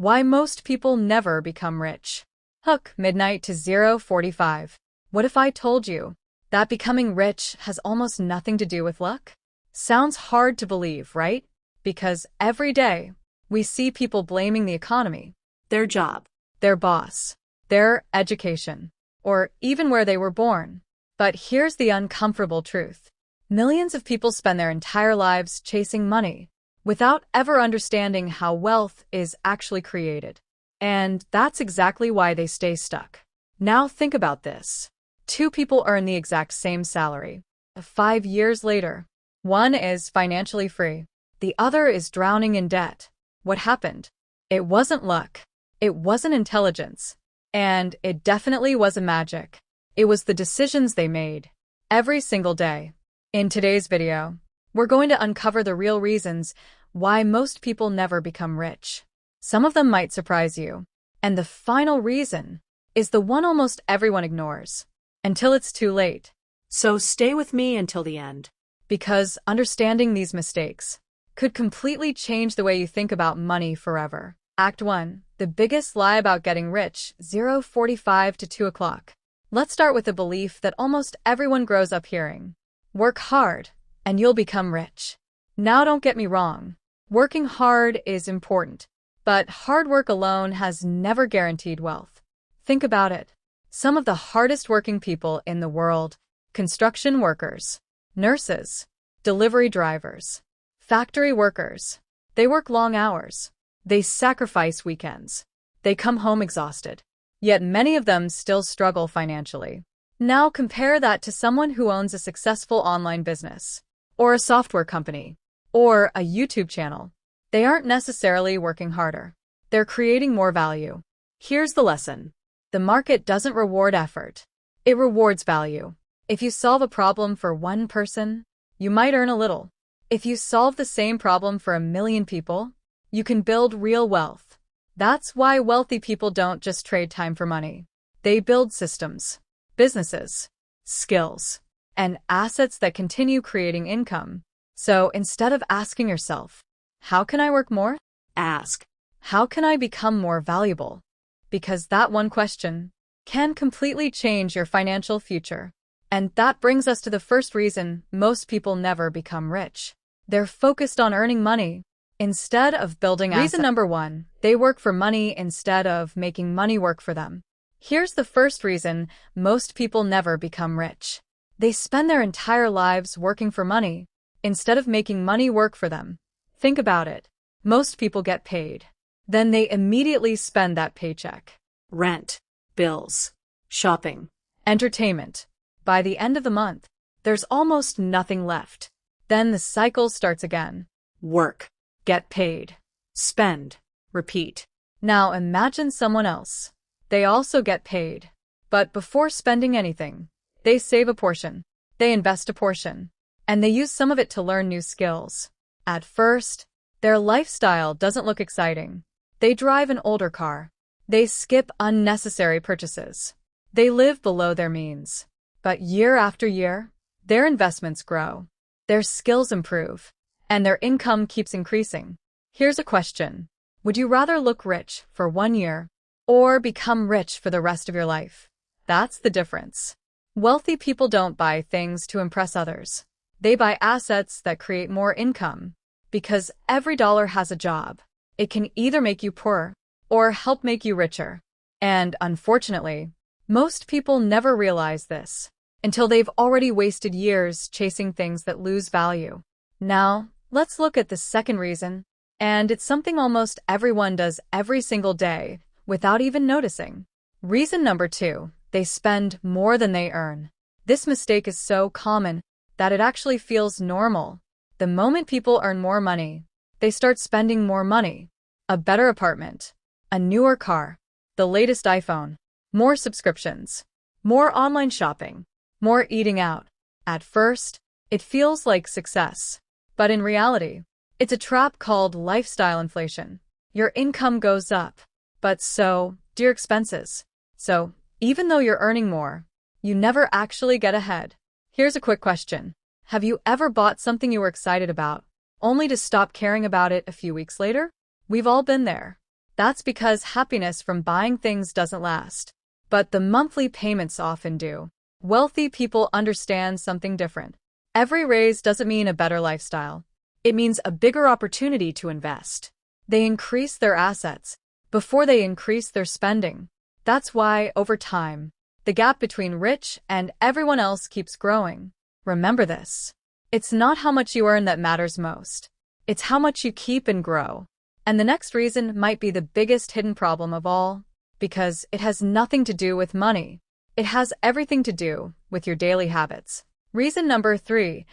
Why most people never become rich. Hook, midnight to 0:45. What if I told you that becoming rich has almost nothing to do with luck? Sounds hard to believe, right? Because every day we see people blaming the economy, Their job. their boss, their education, or even where they were born. But here's the uncomfortable truth. Millions of people spend their entire lives chasing money without ever understanding how wealth is actually created. And that's exactly why they stay stuck. Now think about this. Two people earn the exact same salary. 5 years later, one is financially free. The other is drowning in debt. What happened? It wasn't luck. It wasn't intelligence. And it definitely wasn't magic. It was the decisions they made every single day. In today's video, we're going to uncover the real reasons why most people never become rich. Some of them might surprise you. And the final reason is the one almost everyone ignores until it's too late. So stay with me until the end. Because understanding these mistakes could completely change the way you think about money forever. Act 1. The biggest lie about getting rich, 0:45 to 2 o'clock. Let's start with the belief that almost everyone grows up hearing. Work hard, and you'll become rich. Now don't get me wrong. Working hard is important, but hard work alone has never guaranteed wealth. Think about it. Some of the hardest working people in the world, construction workers, nurses, delivery drivers, factory workers, they work long hours. They sacrifice weekends. They come home exhausted. Yet many of them still struggle financially. Now compare that to someone who owns a successful online business, or a software company, or a YouTube channel. They aren't necessarily working harder. They're creating more value. Here's the lesson. The market doesn't reward effort. It rewards value. If you solve a problem for one person, you might earn a little. If you solve the same problem for 1,000,000 people, you can build real wealth. That's why wealthy people don't just trade time for money. They build systems, businesses, skills, and assets that continue creating income. So instead of asking yourself, how can I work more? Ask. How can I become more valuable? Because that one question can completely change your financial future. And that brings us to the first reason most people never become rich. They're focused on earning money instead of building assets. Reason number 1, they work for money instead of making money work for them. Here's the first reason most people never become rich. They spend their entire lives working for money instead of making money work for them. Think about it. Most people get paid. Then they immediately spend that paycheck. Rent, bills, shopping, entertainment. By the end of the month, there's almost nothing left. Then the cycle starts again. Work, Get paid. spend, repeat. Now imagine someone else. They also get paid. But before spending anything, they save a portion. They invest a portion. And they use some of it to learn new skills. At first, their lifestyle doesn't look exciting. They drive an older car. They skip unnecessary purchases. They live below their means. But year after year, their investments grow. Their skills improve. And their income keeps increasing. Here's a question. Would you rather look rich for 1 year or become rich for the rest of your life? That's the difference. Wealthy people don't buy things to impress others. They buy assets that create more income. Because every dollar has a job. It can either make you poorer or help make you richer. And unfortunately, most people never realize this until they've already wasted years chasing things that lose value. Now, let's look at the second reason, and it's something almost everyone does every single day without even noticing. Reason number 2, they spend more than they earn. This mistake is so common that it actually feels normal. The moment people earn more money, they start spending more money. A better apartment, a newer car, the latest iPhone, more subscriptions, more online shopping, more eating out. At first, it feels like success. But in reality, it's a trap called lifestyle inflation. Your income goes up, but so do your expenses. So even though you're earning more, you never actually get ahead. Here's a quick question. Have you ever bought something you were excited about, only to stop caring about it a few weeks later? We've all been there. That's because happiness from buying things doesn't last. But the monthly payments often do. Wealthy people understand something different. Every raise doesn't mean a better lifestyle. It means a bigger opportunity to invest. They increase their assets before they increase their spending. That's why, over time, the gap between rich and everyone else keeps growing. Remember this. It's not how much you earn that matters most. It's how much you keep and grow. And the next reason might be the biggest hidden problem of all, because it has nothing to do with money. It has everything to do with your daily habits. Reason number 3,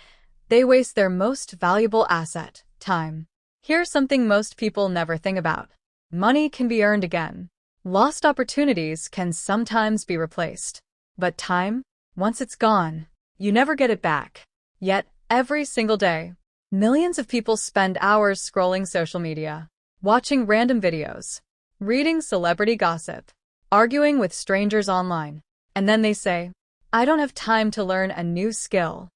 they waste their most valuable asset, time. Here's something most people never think about. Money can be earned again. Lost opportunities can sometimes be replaced. But time, once it's gone, you never get it back. Yet, every single day, millions of people spend hours scrolling social media, watching random videos, reading celebrity gossip, arguing with strangers online, and then they say, "I don't have time to learn a new skill."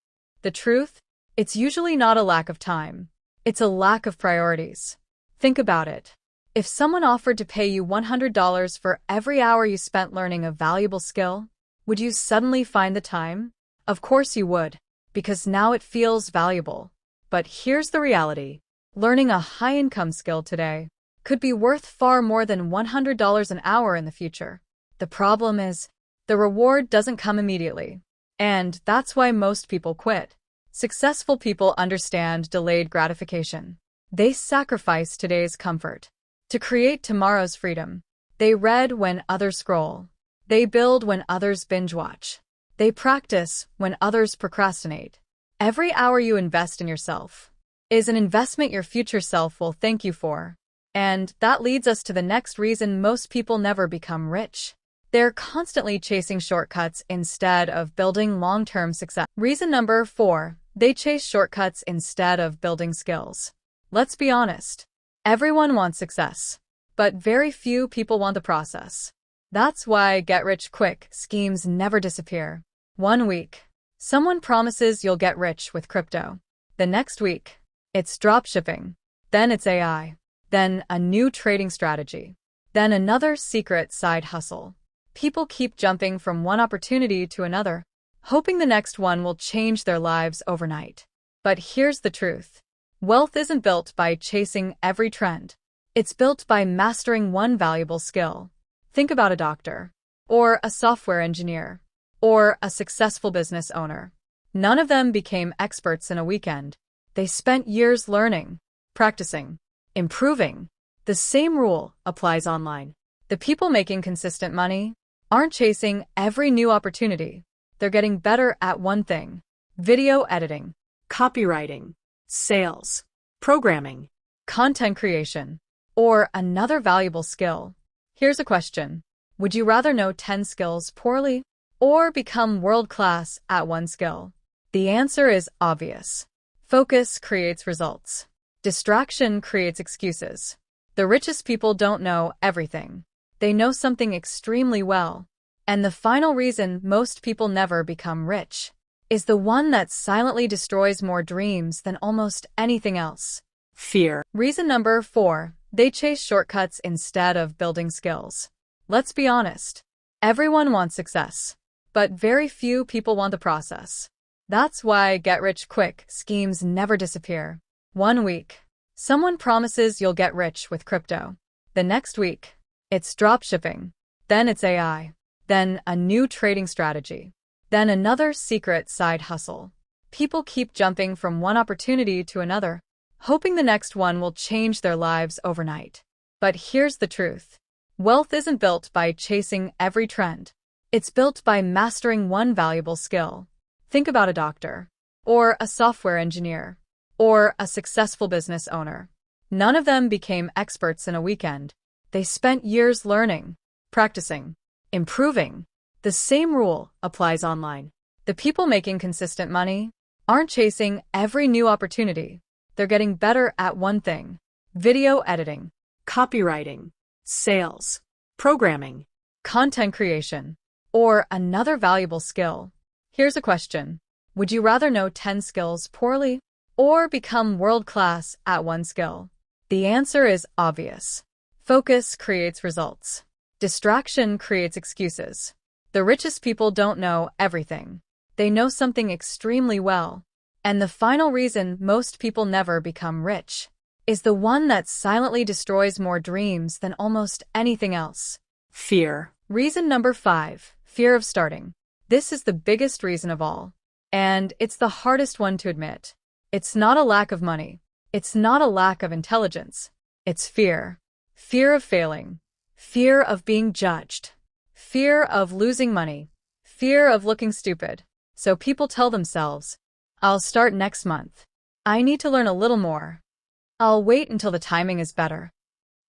The truth? It's usually not a lack of time. It's a lack of priorities. Think about it. If someone offered to pay you $100 for every hour you spent learning a valuable skill, would you suddenly find the time? Of course you would, because now it feels valuable. But here's the reality. Learning a high-income skill today could be worth far more than $100 an hour in the future. The problem is, the reward doesn't come immediately. And that's why most people quit. Successful people understand delayed gratification. They sacrifice today's comfort to create tomorrow's freedom. They read when others scroll. They build when others binge-watch. They practice when others procrastinate. Every hour you invest in yourself is an investment your future self will thank you for. And that leads us to the next reason most people never become rich. They're constantly chasing shortcuts instead of building long-term success. Reason number 4, they chase shortcuts instead of building skills. Let's be honest. Everyone wants success, but very few people want the process. That's why get-rich-quick schemes never disappear. One week, someone promises you'll get rich with crypto. The next week, it's dropshipping. Then it's AI. Then a new trading strategy. Then another secret side hustle. People keep jumping from one opportunity to another, hoping the next one will change their lives overnight. But here's the truth. Wealth isn't built by chasing every trend. It's built by mastering one valuable skill. Think about a doctor, or a software engineer, or a successful business owner. None of them became experts in a weekend. They spent years learning, practicing, improving. The same rule applies online. The people making consistent money aren't chasing every new opportunity. They're getting better at one thing: video editing, Copywriting. Sales. Programming. content creation, or another valuable skill. Here's a question. Would you rather know 10 skills poorly or become world-class at one skill? The answer is obvious. Focus creates results. Distraction creates excuses. The richest people don't know everything. They know something extremely well. And the final reason most people never become rich is the one that silently destroys more dreams than almost anything else. Fear. Reason number 4, they chase shortcuts instead of building skills. Let's be honest. Everyone wants success, but very few people want the process. That's why get-rich-quick schemes never disappear. One week, someone promises you'll get rich with crypto. The next week, it's dropshipping. Then it's AI. Then a new trading strategy. Then another secret side hustle. People keep jumping from one opportunity to another, hoping the next one will change their lives overnight. But here's the truth. Wealth isn't built by chasing every trend. It's built by mastering one valuable skill. Think about a doctor, or a software engineer, or a successful business owner. None of them became experts in a weekend. They spent years learning, practicing, improving. The same rule applies online. The people making consistent money aren't chasing every new opportunity. They're getting better at one thing: video editing, Copywriting. Sales. Programming. content creation, or another valuable skill. Here's a question. Would you rather know 10 skills poorly or become world-class at one skill? The answer is obvious. Focus creates results. Distraction creates excuses. The richest people don't know everything. They know something extremely well. And the final reason most people never become rich is the one that silently destroys more dreams than almost anything else. Fear. Reason number 5, fear of starting. This is the biggest reason of all. And it's the hardest one to admit. It's not a lack of money. It's not a lack of intelligence. It's fear. Fear of failing. Fear of being judged. Fear of losing money. Fear of looking stupid. So people tell themselves, I'll start next month. I need to learn a little more. I'll wait until the timing is better.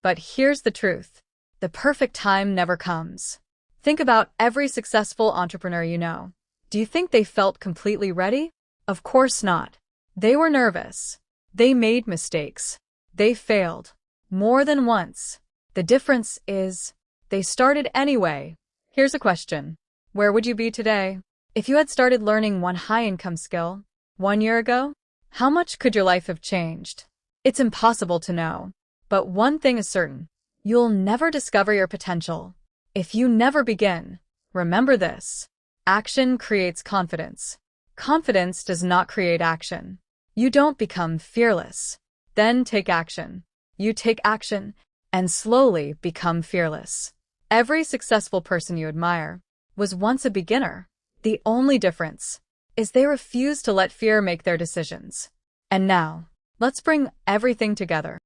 But here's the truth. The perfect time never comes. Think about every successful entrepreneur you know. Do you think they felt completely ready? Of course not. They were nervous. They made mistakes. They failed. More than once. The difference is, they started anyway. Here's a question. Where would you be today if you had started learning one high-income skill 1 year ago? How much could your life have changed? It's impossible to know. But one thing is certain. You'll never discover your potential if you never begin. Remember this. Action creates confidence. Confidence does not create action. You don't become fearless. Then take action. You take action and slowly become fearless. Every successful person you admire was once a beginner. The only difference is they refuse to let fear make their decisions. And now, let's bring everything together.